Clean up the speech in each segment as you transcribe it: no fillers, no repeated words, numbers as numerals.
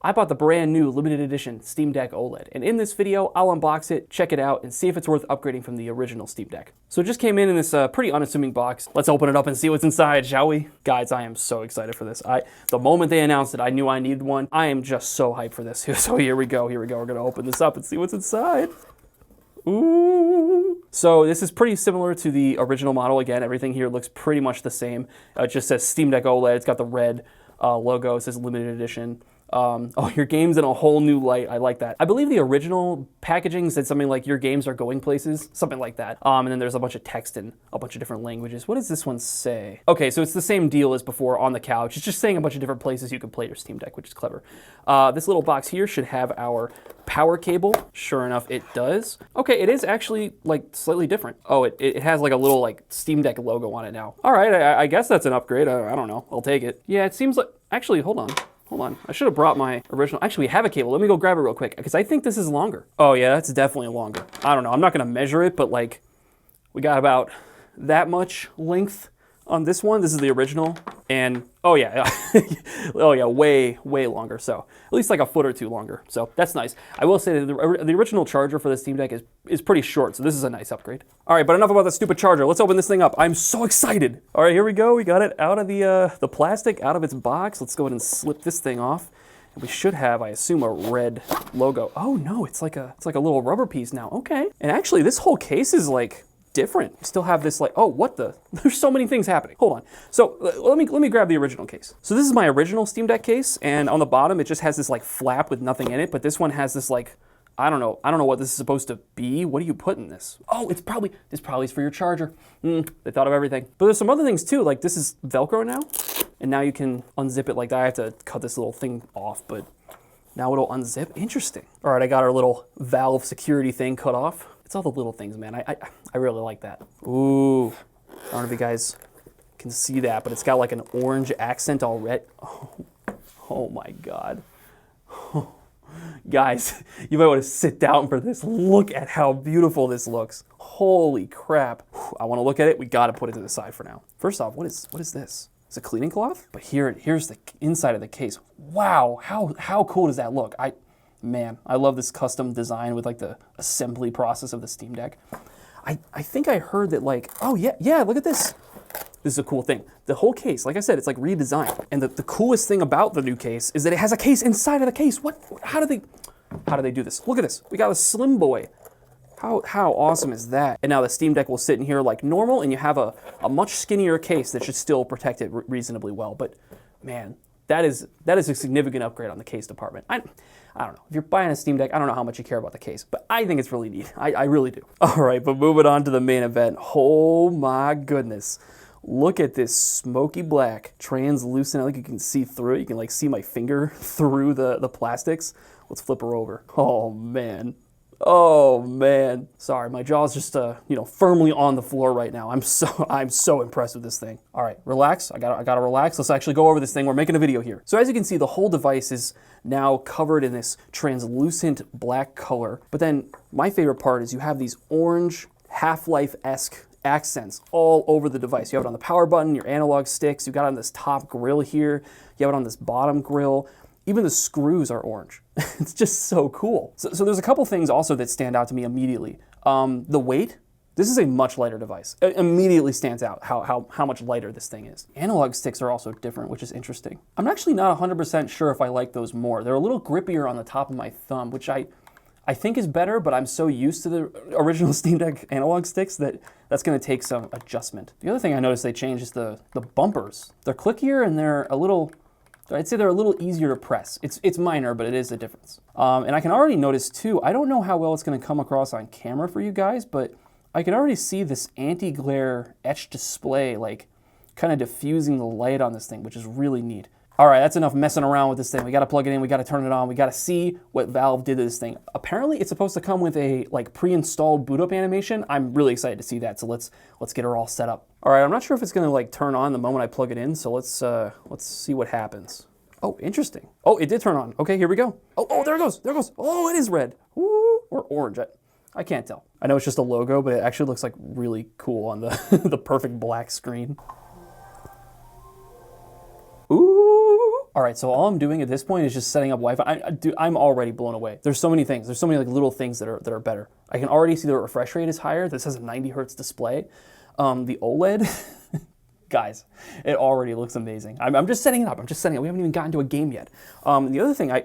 I bought the brand new limited edition Steam Deck OLED, and in this video, I'll unbox it, check it out, and see if it's worth upgrading from the original Steam Deck. So it just came in this pretty unassuming box. Let's open it up and see what's inside, shall we? Guys, I am so excited for this. The moment they announced it, I knew I needed one. I am just so hyped for this. So here we go. We're gonna open this up and see what's inside. Ooh. So this is pretty similar to the original model. Again, everything here looks pretty much the same. It just says Steam Deck OLED. It's got the red logo. It says limited edition. Oh, your game's in a whole new light. I like that. I believe the original packaging said something like your games are going places, something like that. And then there's a bunch of text in a bunch of different languages. What does this one say? Okay, so it's the same deal as before on the couch. It's just saying a bunch of different places you can play your Steam Deck, which is clever. This little box here should have our power cable. Sure enough, it does. Okay, it is actually like slightly different. Oh, it has like a little like Steam Deck logo on it now. All right, I guess that's an upgrade. I don't know. I'll take it. Yeah, it seems like, actually, hold on. I should have brought my original. Actually, we have a cable. Let me go grab it real quick because I think this is longer. Oh yeah, that's definitely longer. I don't know. I'm not going to measure it, but like we got about that much length on this one. This is the original. And oh yeah, oh yeah, way longer. So at least like a foot or two longer. So that's nice. I will say that the original charger for the Steam Deck is pretty short. So this is a nice upgrade. All right, but enough about the stupid charger. Let's open this thing up. I'm so excited. All right, here we go. We got it out of the plastic, out of its box. Let's go ahead and slip this thing off. And we should have, I assume, a red logo. Oh no, it's like a little rubber piece now. Okay. And actually, this whole case is like different. You still have this like, oh, what the? There's so many things happening. Hold on. So let me grab the original case. So this is my original Steam Deck case, and on the bottom it just has this like flap with nothing in it, but this one has this like, I don't know what this is supposed to be. What do you put in this? Oh, this probably is for your charger. They thought of everything. But there's some other things too, like this is Velcro now, and now you can unzip it like that. I have to cut this little thing off, but now it'll unzip. Interesting. All right, I got our little valve security thing cut off. It's all the little things, man. I really like that. Ooh, I don't know if you guys can see that, but it's got like an orange accent already. Oh my God. Guys, you might want to sit down for this. Look at how beautiful this looks. Holy crap. I want to look at it. We got to put it to the side for now. First off, what is this? It's a cleaning cloth? But here's the inside of the case. Wow, how cool does that look? Man, I love this custom design with like the assembly process of the Steam Deck. I think I heard that like, oh yeah, look at this. This is a cool thing. The whole case, like I said, it's like redesigned. And the coolest thing about the new case is that it has a case inside of the case. What? How do they do this? Look at this. We got a Slim Boy. How awesome is that? And now the Steam Deck will sit in here like normal, and you have a much skinnier case that should still protect it reasonably well. But man, that is a significant upgrade on the case department. I don't know. If you're buying a Steam Deck, I don't know how much you care about the case, but I think it's really neat. I really do. All right, but moving on to the main event. Oh my goodness. Look at this smoky black, translucent. I think you can see through it. You can like see my finger through the plastics. Let's flip her over. Oh man. Oh man. Sorry, my jaw's just firmly on the floor right now. I'm so impressed with this thing. All right, relax. I gotta relax. Let's actually go over this thing. We're making a video here. So as you can see, the whole device is now covered in this translucent black color. But then my favorite part is you have these orange Half-Life-esque accents all over the device. You have it on the power button, your analog sticks, you've got it on this top grill here, you have it on this bottom grill. Even the screws are orange. It's just so cool. So there's a couple things also that stand out to me immediately. The weight. This is a much lighter device. It immediately stands out how much lighter this thing is. Analog sticks are also different, which is interesting. I'm actually not 100% sure if I like those more. They're a little grippier on the top of my thumb, which I think is better, but I'm so used to the original Steam Deck analog sticks that's gonna take some adjustment. The other thing I noticed they changed is the bumpers. They're clickier and I'd say they're a little easier to press. It's minor, but it is a difference. And I can already notice too, I don't know how well it's gonna come across on camera for you guys, but I can already see this anti-glare etched display like kind of diffusing the light on this thing, which is really neat. All right, that's enough messing around with this thing. We gotta plug it in, we gotta turn it on, we gotta see what Valve did to this thing. Apparently it's supposed to come with a like pre-installed boot up animation. I'm really excited to see that, so let's get her all set up. All right, I'm not sure if it's gonna like turn on the moment I plug it in, so let's see what happens. Oh, interesting. Oh, it did turn on. Okay, here we go. Oh, there it goes, there it goes. Oh, it is red. Ooh, or orange. I can't tell. I know it's just a logo, but it actually looks like really cool on the, the perfect black screen. Ooh. All right, so all I'm doing at this point is just setting up Wi-Fi. Dude, I'm already blown away. There's so many things. There's so many like little things that are better. I can already see the refresh rate is higher. This has a 90 hertz display. The OLED, guys, it already looks amazing. I'm just setting it up. We haven't even gotten to a game yet. The other thing, I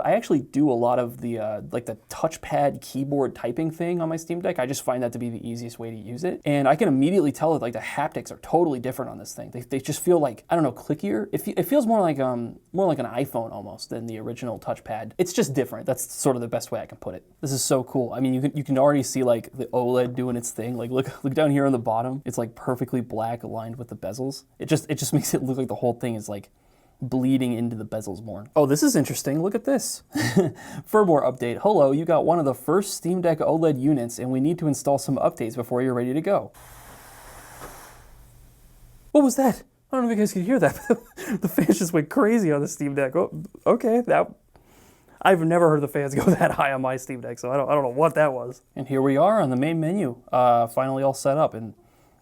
actually do a lot of the like the touchpad keyboard typing thing on my Steam Deck. I just find that to be the easiest way to use it. And I can immediately tell that like the haptics are totally different on this thing. They just feel like, I don't know, clickier. It feels more like an iPhone almost than the original touchpad. It's just different. That's sort of the best way I can put it. This is so cool. I mean, you can already see like the OLED doing its thing. Like look down here on the bottom. It's like perfectly black aligned with the bezels. It just makes it look like the whole thing is like bleeding into the bezels more. Oh, this is interesting. Look at this. Firmware update. Hello, you got one of the first Steam Deck OLED units, and we need to install some updates before you're ready to go. What was that? I don't know if you guys could hear that. The fans just went crazy on the Steam Deck. Oh, okay, I've never heard the fans go that high on my Steam Deck, so I don't know what that was. And here we are on the main menu, finally all set up, and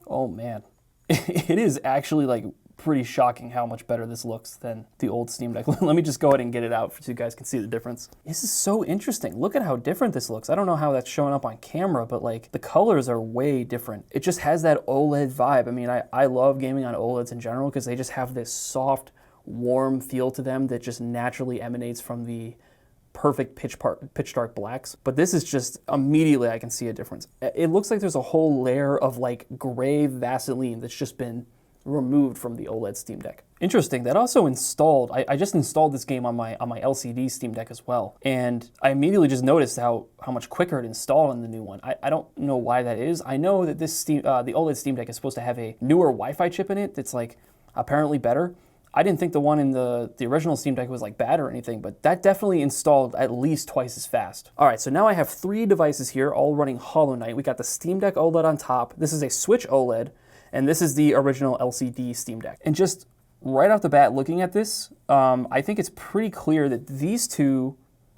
oh man, it is actually like pretty shocking how much better this looks than the old Steam Deck. Let me just go ahead and get it out so you guys can see the difference. This is so interesting. Look at how different this looks. I don't know how that's showing up on camera, but like the colors are way different. It just has that OLED vibe. I mean, I love gaming on OLEDs in general because they just have this soft, warm feel to them that just naturally emanates from the perfect pitch dark blacks. But this is just immediately I can see a difference. It looks like there's a whole layer of like gray Vaseline that's just been removed from the OLED Steam Deck. Interesting, that also installed, I just installed this game on my LCD Steam Deck as well, and I immediately just noticed how much quicker it installed on the new one. I don't know why that is. I know that this the OLED Steam Deck is supposed to have a newer Wi-Fi chip in it that's like apparently better. I didn't think the one in the original Steam Deck was like bad or anything, but that definitely installed at least twice as fast. All right, so now I have 3 devices here all running Hollow Knight. We got the Steam Deck OLED on top. This is a Switch OLED, and this is the original LCD Steam Deck. And just right off the bat, looking at this, I think it's pretty clear that these two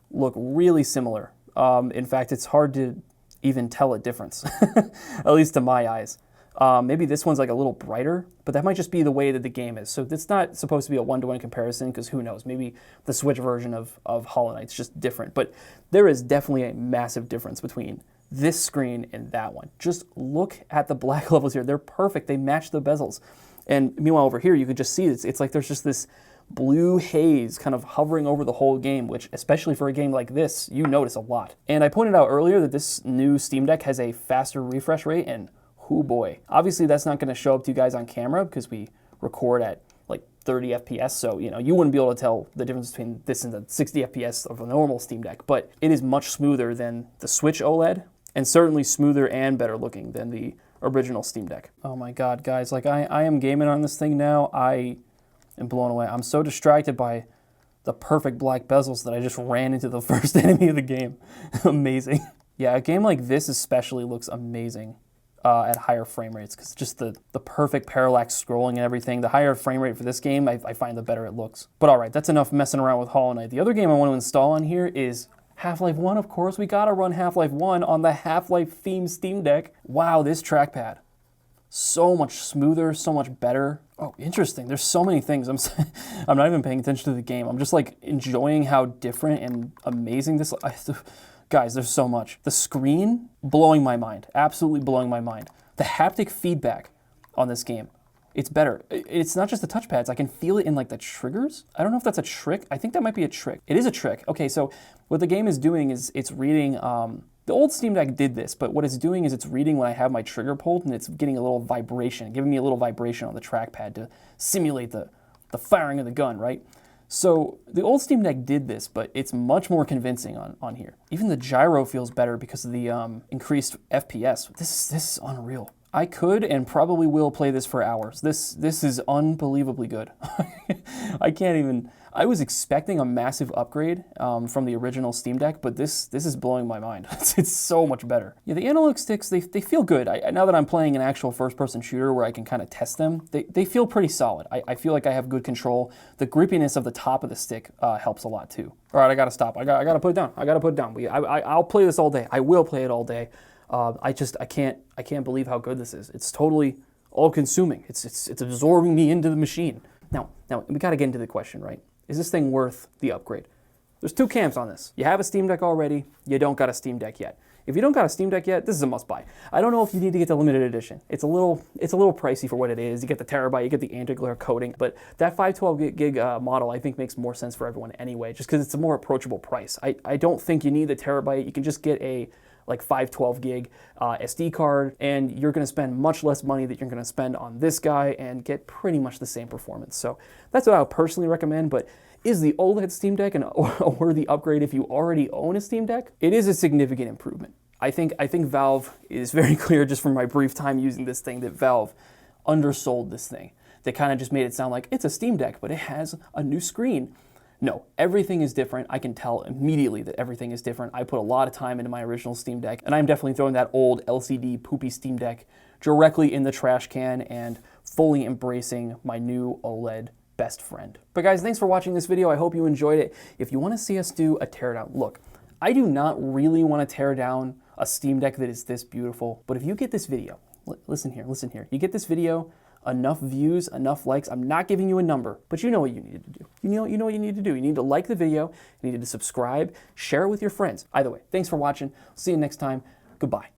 look really similar. In fact, it's hard to even tell a difference, at least to my eyes. Maybe this one's like a little brighter, but that might just be the way that the game is. So it's not supposed to be a one-to-one comparison because who knows, maybe the Switch version of Hollow Knight's just different. But there is definitely a massive difference between this screen and that one. Just look at the black levels here. They're perfect. They match the bezels. And meanwhile over here, you can just see it's like there's just this blue haze kind of hovering over the whole game, which especially for a game like this, you notice a lot. And I pointed out earlier that this new Steam Deck has a faster refresh rate, and oh boy. Obviously that's not gonna show up to you guys on camera because we record at like 30 FPS, so you wouldn't be able to tell the difference between this and the 60 FPS of a normal Steam Deck, but it is much smoother than the Switch OLED, and certainly smoother and better looking than the original Steam Deck. Oh my god, guys, like I am gaming on this thing now. I am blown away. I'm so distracted by the perfect black bezels that I just ran into the first enemy of the game. Amazing. Yeah, a game like this especially looks amazing at higher frame rates because just the perfect parallax scrolling and everything. The higher frame rate for this game, I find the better it looks. But all right, that's enough messing around with Hollow Knight. The other game I want to install on here is Half-Life 1, of course. We gotta run Half-Life 1 on the Half-Life themed Steam Deck. Wow, this trackpad. So much smoother, so much better. Oh, interesting. There's so many things. I'm not even paying attention to the game. I'm just like enjoying how different and amazing this. Guys, there's so much. The screen, blowing my mind. Absolutely blowing my mind. The haptic feedback on this game, it's better. It's not just the touchpads. I can feel it in like the triggers. I don't know if that's a trick. I think that might be a trick. It is a trick. Okay, so what the game is doing is it's reading, the old Steam Deck did this, but what it's doing is it's reading when I have my trigger pulled and it's getting a little vibration, giving me a little vibration on the trackpad to simulate the firing of the gun, right? So the old Steam Deck did this, but it's much more convincing on here. Even the gyro feels better because of the increased FPS. This is unreal. I could and probably will play this for hours. This is unbelievably good. I can't even. I was expecting a massive upgrade from the original Steam Deck, but this is blowing my mind. It's so much better. Yeah, the analog sticks, they feel good. Now that I'm playing an actual first-person shooter where I can kind of test them, they feel pretty solid. I feel like I have good control. The grippiness of the top of the stick helps a lot too. All right, I gotta stop. I gotta put it down. I gotta put it down. I'll play this all day. I will play it all day. I can't believe how good this is. It's totally all-consuming. It's absorbing me into the machine. Now we got to get into the question, right? Is this thing worth the upgrade? There's two camps on this. You have a Steam Deck already, you don't got a Steam Deck yet. If you don't got a Steam Deck yet, this is a must-buy. I don't know if you need to get the limited edition. It's a little pricey for what it is. You get the terabyte, you get the anti-glare coating, but that 512 gig model I think makes more sense for everyone anyway, just because it's a more approachable price. I don't think you need the terabyte. You can just get a like 512 gig SD card, and you're going to spend much less money that you're going to spend on this guy and get pretty much the same performance. So that's what I would personally recommend. But is the OLED Steam Deck a worthy upgrade if you already own a Steam Deck? It is a significant improvement. I think Valve is very clear just from my brief time using this thing that Valve undersold this thing. They kind of just made it sound like it's a Steam Deck, but it has a new screen. No, everything is different. I can tell immediately that everything is different. I put a lot of time into my original Steam Deck, and I'm definitely throwing that old LCD poopy Steam Deck directly in the trash can and fully embracing my new OLED best friend. But guys, thanks for watching this video. I hope you enjoyed it. If you want to see us do a teardown, look, I do not really want to tear down a Steam Deck that is this beautiful, but if you get this video, listen here, you get this video, enough views, enough likes, I'm not giving you a number, but you know what you need to do. You know what you need to do. You need to like the video, you need to subscribe, share it with your friends. Either way, thanks for watching. See you next time. Goodbye.